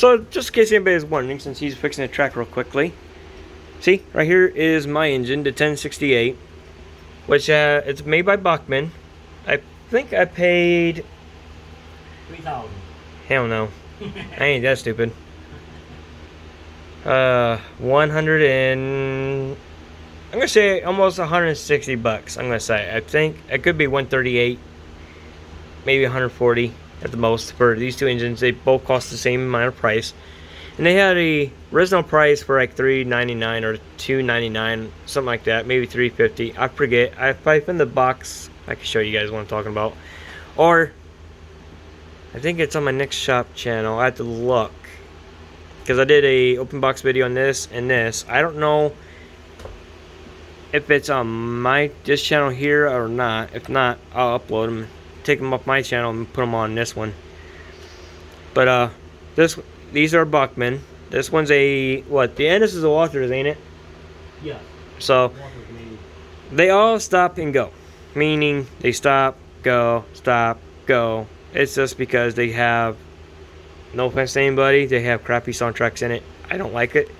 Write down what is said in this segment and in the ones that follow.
So just in case anybody's wondering, since he's fixing the track real quickly, see right here is my engine, the 1068, which it's made by Bachmann. I think I paid $3,000. hell no, I ain't that stupid. 100 and I'm gonna say almost 160 bucks. I'm gonna say, I think it could be 138, maybe 140 at the most for these two engines. They both cost the same amount of price, and they had a original price for like $399 or $299, something like that, maybe $350. I forget. If I find the box, I can show you guys what I'm talking about, or I think it's on my next shop channel. I have to look, because I did a open box video on this and this. I don't know if it's on this channel here or not. If not, I'll upload them, take them off my channel and put them on this one. But these are Bachmann. This one's a what? The end, this is a Walters, ain't it? Yeah. So they all stop and go, meaning they stop, go, stop, go. It's just because they have, no offense to anybody, they have crappy soundtracks in it. I don't like it,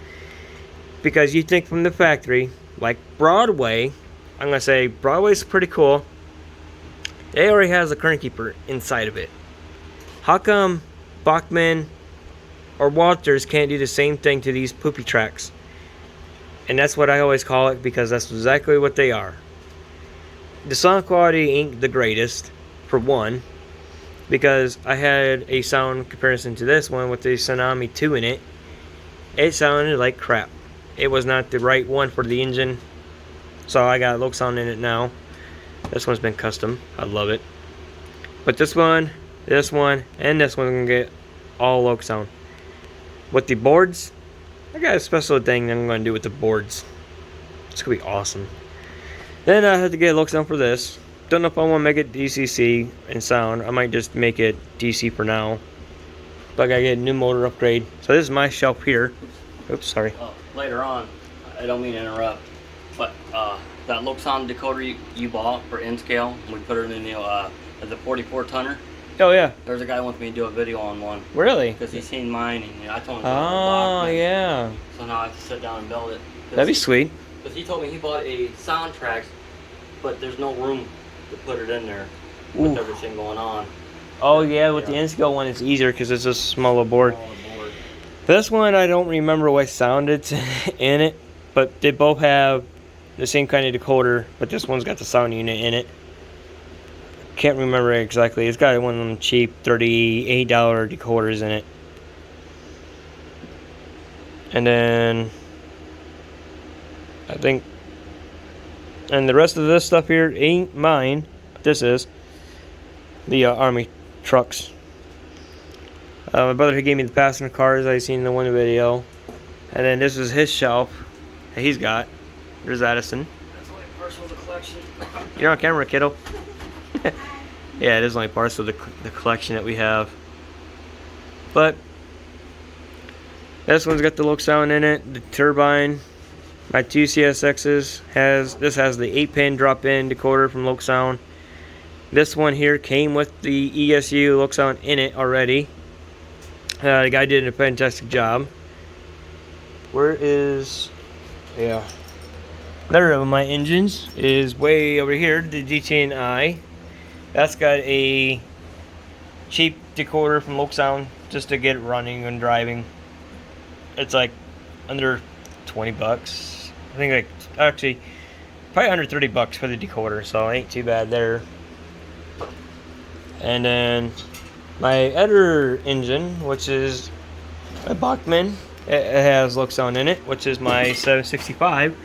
because you think from the factory, like Broadway, I'm gonna say Broadway's pretty cool. It already has a current keeper inside of it. How come Bachmann or Walters can't do the same thing to these poopy tracks? And that's what I always call it, because that's exactly what they are. The sound quality ain't the greatest, for one, because I had a sound comparison to this one with the Tsunami 2 in it. It sounded like crap. It was not the right one for the engine, so I got low sound in it now. This one's been custom. I love it. But this one, and this one gonna get all low sound. With the boards, I got a special thing that I'm gonna do with the boards. It's gonna be awesome. Then I had to get low sound for this. Don't know if I want to make it DCC in sound. I might just make it DC for now. But I gotta get a new motor upgrade. So this is my shelf here. Oops, sorry. Later on, I don't mean to interrupt, but that Loxon decoder you bought for N-Scale, we put it in the 44 tonner. Oh yeah. There's a guy who wants me to do a video on one. Really? Because he's seen mine, and I told him. Oh yeah. So now I have to sit down and build it. That'd be sweet. Because he told me he bought a soundtrack, but there's no room to put it in there with everything going on. Oh yeah, with the N-Scale one it's easier because it's a smaller board. This one I don't remember what sound it's in it, but they both have the same kind of decoder, but this one's got the sound unit in it. Can't remember exactly. It's got one of them cheap $38 decoders in it. And then I think, and the rest of this stuff here ain't mine. This is the Army trucks. My brother, he gave me the passenger cars I seen in the one video. And then this is his shelf that he's got. There's Addison. That's only partial of the collection. You're on camera, kiddo. Yeah, it is only parts of the collection that we have. But this one's got the low sound in it, the turbine. My two CSXs has the 8-pin drop-in decoder from Low Sound. This one here came with the ESU Low Sound in it already. The guy did a fantastic job. Where is, yeah, another of my engines is way over here, the GT&I. That's got a cheap decoder from Low Sound just to get it running and driving. It's like under 20 bucks. I think like, actually, probably under 30 bucks for the decoder, so it ain't too bad there. And then my other engine, which is a Bachmann, it has Low Sound in it, which is my 765,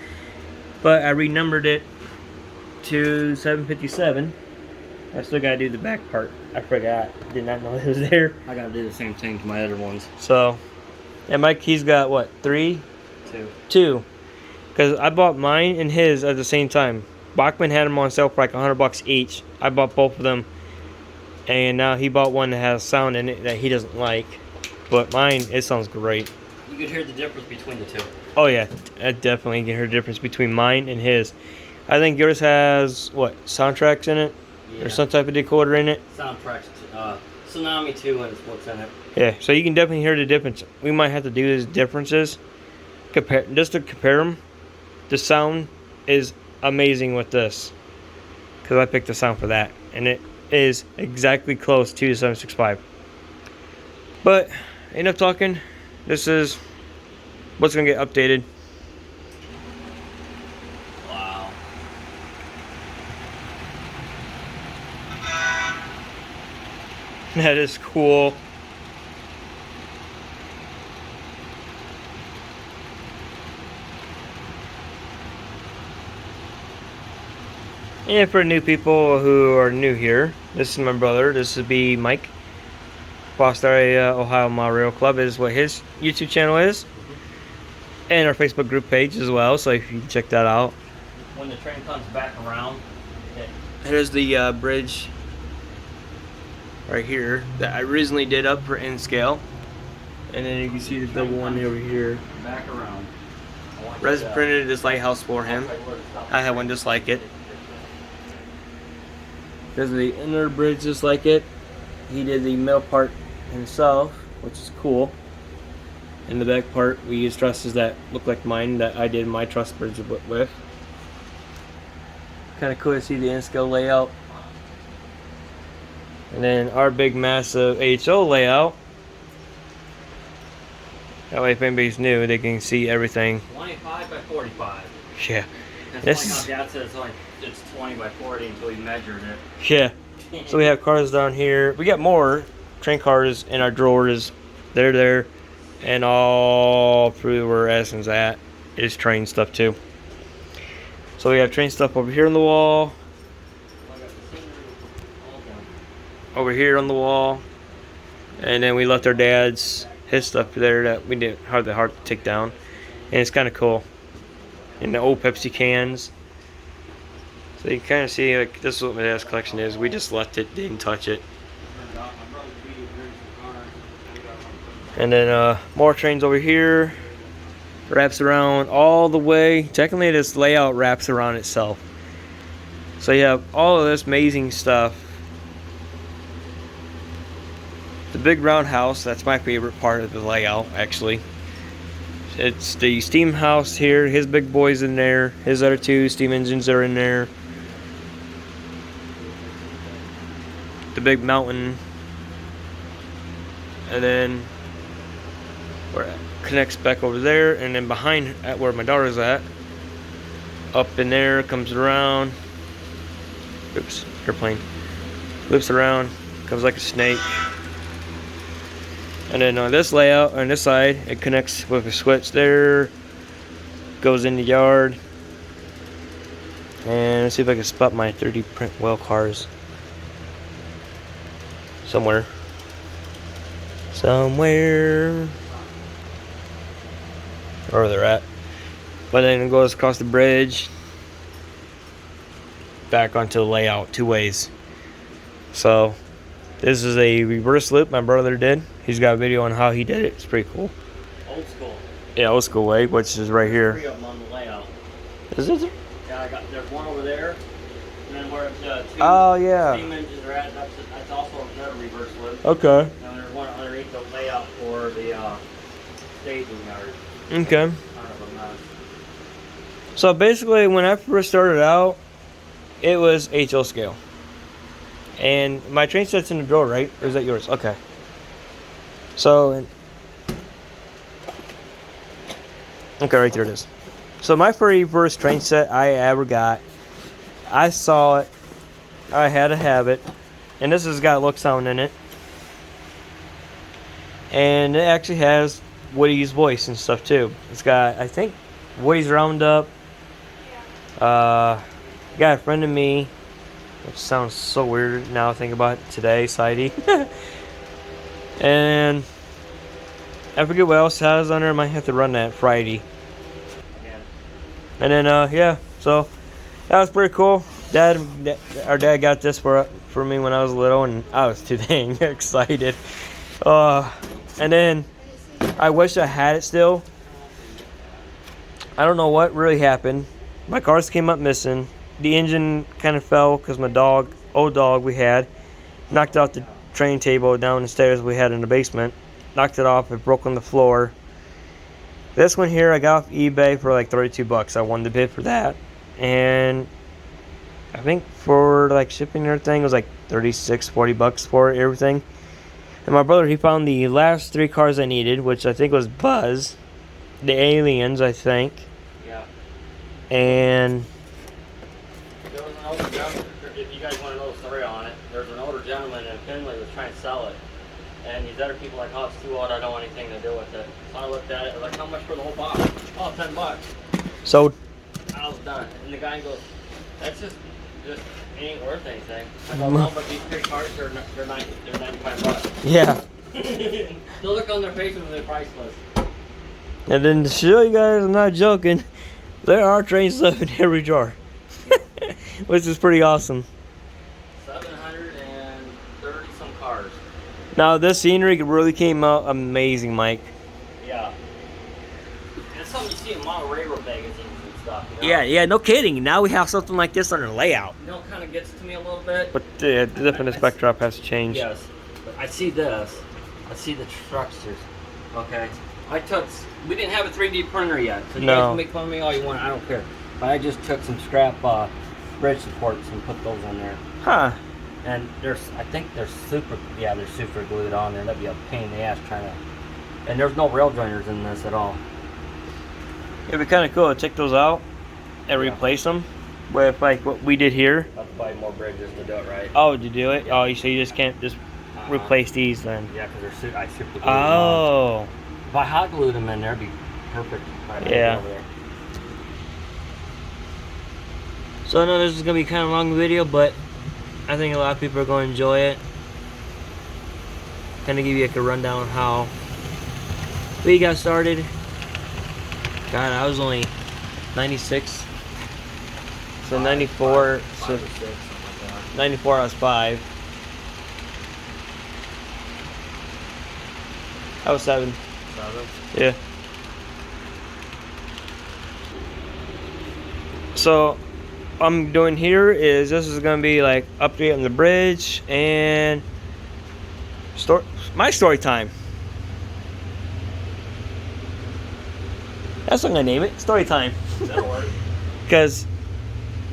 but I renumbered it to 757. I still gotta do the back part. I forgot. Did not know it was there. I gotta do the same thing to my other ones. So, and Mike, he's got what, 3? 2. 2. Because I bought mine and his at the same time. Bachmann had them on sale for like $100 each. I bought both of them. And now he bought one that has sound in it that he doesn't like. But mine, it sounds great. You could hear the difference between the two. Oh yeah, I definitely can hear the difference between mine and his. I think yours has, what, soundtracks in it? Yeah. Or some type of decoder in it? Soundtracks, Tsunami 2 is what's in it. Yeah, so you can definitely hear the difference. We might have to do these differences. Just to compare them. The sound is amazing with this. Because I picked the sound for that. And it is exactly close to the 765. But, enough talking. This is what's going to get updated. Wow. That is cool. And for new people who are new here, this is my brother. This would be Mike. Foster Ohio Mile Rail Club is what his YouTube channel is. And our Facebook group page as well, so if you can check that out. When the train comes back around, Here's the bridge right here that I originally did up for N scale. And then you can see the double one over here. back around. Res printed this lighthouse for him. I had one just like it. There's the inner bridge just like it. He did the middle part himself, which is cool. In the back part, we used trusses that look like mine that I did my truss bridge with. Kind of cool to see the N-scale layout. And then our big massive HO layout. That way if anybody's new, they can see everything. 25 by 45. Yeah. That's This funny how Dad said it's 20 by 40 until he measured it. Yeah. So we have cars down here. We got more train cars in our drawers. They're there. And all through where Addison's at is train stuff too. So we have train stuff over here on the wall. Over here on the wall. And then we left our dad's, his stuff there that we didn't hard to take down. And it's kind of cool. And the old Pepsi cans. So you kind of see, like, this is what my dad's collection is. We just left it, didn't touch it. And then more trains over here. Wraps around all the way. Technically this layout wraps around itself. So you have all of this amazing stuff. The big roundhouse, that's my favorite part of the layout actually. It's the steam house here, his big boys in there, his other two steam engines are in there. The big mountain. And then where it connects back over there, and then behind at where my daughter's at, up in there, comes around. Oops, airplane. Loops around, comes like a snake. And then on this layout, on this side, it connects with a switch there, goes in the yard. And let's see if I can spot my 3D print well cars. Somewhere. Wherever they're at. But then it goes across the bridge, back onto the layout, two ways. So this is a reverse loop my brother did. He's got a video on how he did it. It's pretty cool. Old school. Yeah, old school way, which is right here. 3 of them on the layout. Is it? Yeah, there's one over there, and then where the two Oh yeah. steam engines are at, that's also another reverse loop. Okay. And there's one underneath the layout for the staging yard. Okay. Kind of a mess. So basically, when I first started out, it was HL scale. And my train set's in the drawer, right? Or is that yours? Okay. So, okay, right there it is. So my very first train set I ever got, I saw it, I had to have it, and this has got look sound in it. And it actually has Woody's voice and stuff too. It's got, I think, Woody's Roundup. Got a friend of me, which sounds so weird now I think about it today, Sidey. And I forget what else has on there. I might have to run that Friday. And then yeah, so that was pretty cool. Our dad got this for me when I was little, and I was too dang excited. And then I wish I had it still. I don't know what really happened. My cars came up missing. The engine kind of fell because my old dog we had, knocked out the train table downstairs we had in the basement. Knocked it off. It broke on the floor. This one here I got off eBay for like 32 bucks. I won the bid for that. And I think for like shipping and everything, it was like 36, 40 bucks for everything. And my brother, he found the last 3 cars I needed, which I think was Buzz, the Aliens, I think. Yeah. And There was an older gentleman, if you guys want to know the story on it, there's an older gentleman in Finley was trying to sell it. And these other people like, oh, it's too old, I don't want anything to do with it. So I looked at it, I was like, how much for the whole box? Oh, 10 bucks. so I was done. And the guy goes, that's just it ain't worth anything. I go, no, but these 3 cars, they're 95 bucks. yeah. The look on their faces when they're priceless. And then to show you guys, I'm not joking, there are train stuff in every jar. Which is pretty awesome. 730 some cars. Now this scenery really came out amazing, Mike. Yeah. It's something you see in model railroad magazines and stuff. You know? Yeah, no kidding. Now we have something like this on our layout. You know, it kind of gets to me a little bit. But the different backdrop has to change. Yes. But I see this. I see the structures. Okay. We didn't have a 3D printer yet. So you guys can make fun of me all you want. I don't care. But I just took some scrap bridge supports and put those on there. Huh. And I think they're super glued on there. That'd be a pain in the ass trying to. And there's no rail joiners in this at all. It'd be kind of cool to take those out and replace them with like what we did here. I'll have to buy more bridges to do it right. Oh, did you do it? Oh, so you just can't just replace these then? Yeah, because I super glued them Oh. on. If I hot glued them in there, it'd be perfect. Yeah. Over there. So I know this is gonna be kind of a long video, but I think a lot of people are going to enjoy it. Kind of give you like a rundown on how we got started. God, I was only 96. So 94. So 94 I was 5. I was 7. 7? Yeah. So I'm doing here is this is gonna be like update on the bridge and my story time. That's what I'm gonna name it. Story time. That'll work. Because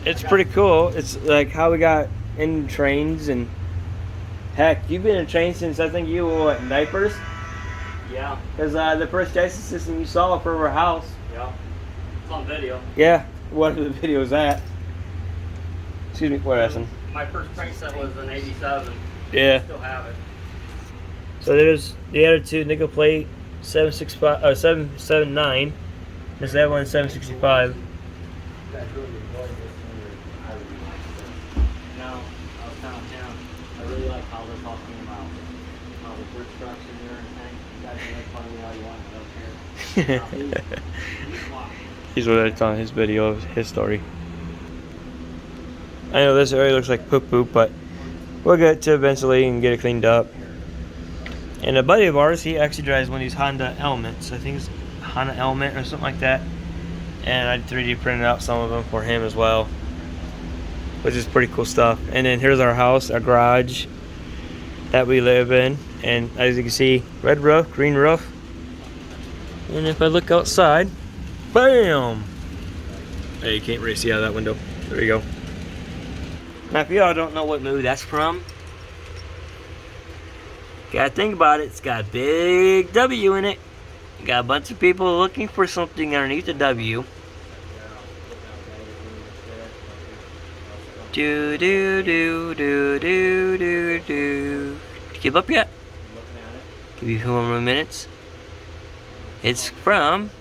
it's pretty cool. It's like how we got in trains and heck, you've been in trains since I think you were in diapers. Yeah. Because the first Jason system you saw from our house. Yeah. It's on video. Yeah. Whatever the video is at. Excuse me, what happened? My first train set was in '87. Yeah. I still have it. So there's the Attitude nickel plate 765 779. There's that one 765. No, I was telling him, I really like how this all came out. How the brick structure and everything. You guys can make fun of me all you want, I don't care. He's what it's on his video of his story. I know this area looks like poop poop, but we'll get to eventually and get it cleaned up. And a buddy of ours, he actually drives one of these Honda Elements. I think it's Honda Element or something like that. And I 3D printed out some of them for him as well, which is pretty cool stuff. And then here's our house, our garage that we live in. And as you can see, red roof, green roof. And if I look outside, bam! Hey, you can't really see out of that window. There you go. Now, if y'all don't know what movie that's from, gotta think about it. It's got a big W in it. You got a bunch of people looking for something underneath the W. Do do do do do do do. Give up yet? Give you a few more minutes. It's from.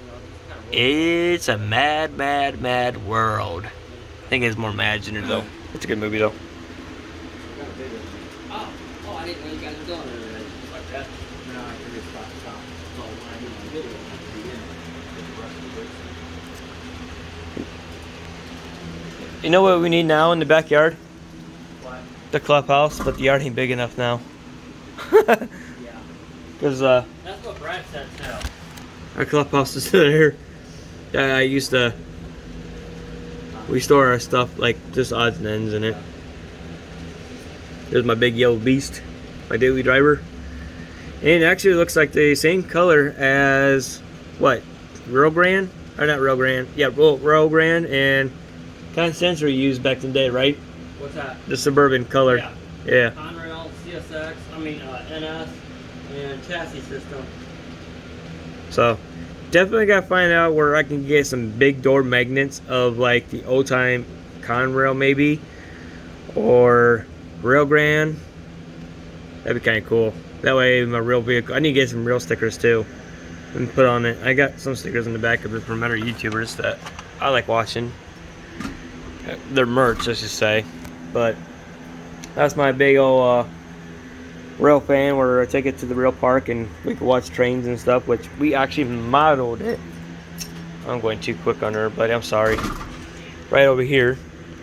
It's a mad, mad, mad world. I think it's more imaginative though. It's a good movie though. Oh, I didn't know you guys were doing it like that. No, I figured it's about to stop. So when I do my video, I have to begin with the rest of the bricks. You know what we need now in the backyard? What? The clubhouse, but the yard ain't big enough now. Yeah. Because That's what Brad said too. our clubhouse is there. I used to. We store our stuff like just odds and ends in it. There's my big yellow beast. my daily driver. And it actually looks like the same color as what? Real Grand? Or not Real Grand. Yeah, Real Grand and kind of sensor you used back in the day, right? What's that? The Suburban color. Yeah. Yeah. Conrail, CSX, NS, and chassis system. So definitely gotta find out where I can get some big door magnets of like the old time Conrail maybe, or Real Grand. That'd be kind of cool. That way my real vehicle, I need to get some real stickers too and put on it. I got some stickers in the back of it from other YouTubers that I like watching. Their merch, let's just say. But that's my big old rail fan where I take it to the rail park and we can watch trains and stuff, which we actually modeled it. I'm going too quick on her, but I'm sorry. Right over here.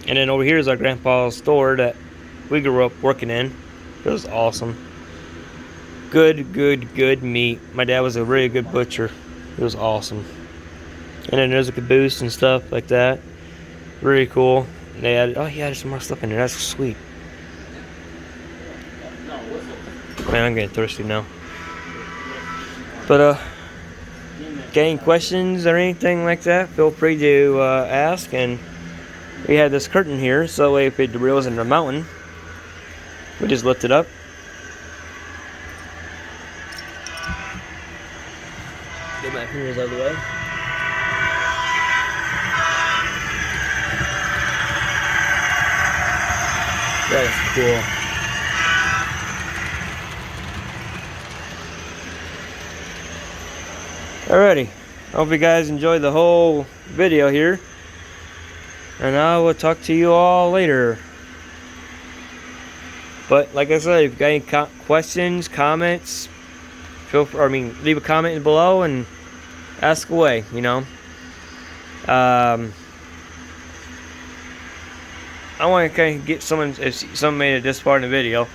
And then over here is our grandpa's store that we grew up working in. It was awesome. Good meat. My dad was a really good butcher. It was awesome. And then there's a caboose and stuff like that. Really cool. They added, oh yeah, there's some more stuff in there. That's sweet. Man, I'm getting thirsty now. But got any questions or anything like that, feel free to ask. And we had this curtain here, so if it derails in the mountain, we just lift it up. Get my fingers out of the way. That is cool. Alrighty, hope you guys enjoyed the whole video here, and I will talk to you all later. But like I said, if you got any questions, comments, leave a comment below and ask away. You know, I want to kind of get someone, if someone made it this far in the video,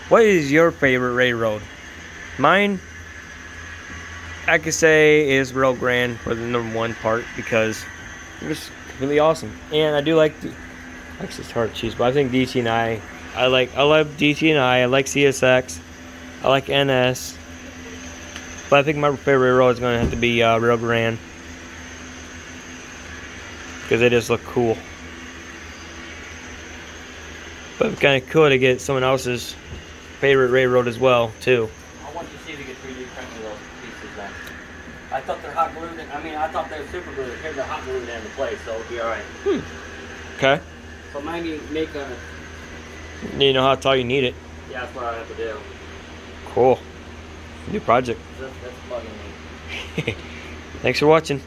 what is your favorite railroad? Mine, I could say, is Real Grand for the #1 part because it was really awesome. And I do like actually it's hard to choose, but I think DT&I. I love DT&I. I like CSX. I like NS. But I think my favorite railroad is going to have to be Real Grand because they just look cool. But it's kind of cool to get someone else's favorite railroad as well, too. I want you to see if you can 3D print me those pieces then. I thought they're hot glued. I thought they were super glued. Here they're hot glued into place, so it'll be alright. Okay. So maybe make a... You know how tall you need it. Yeah, that's what I have to do. Cool. New project. That's bugging me. Thanks for watching.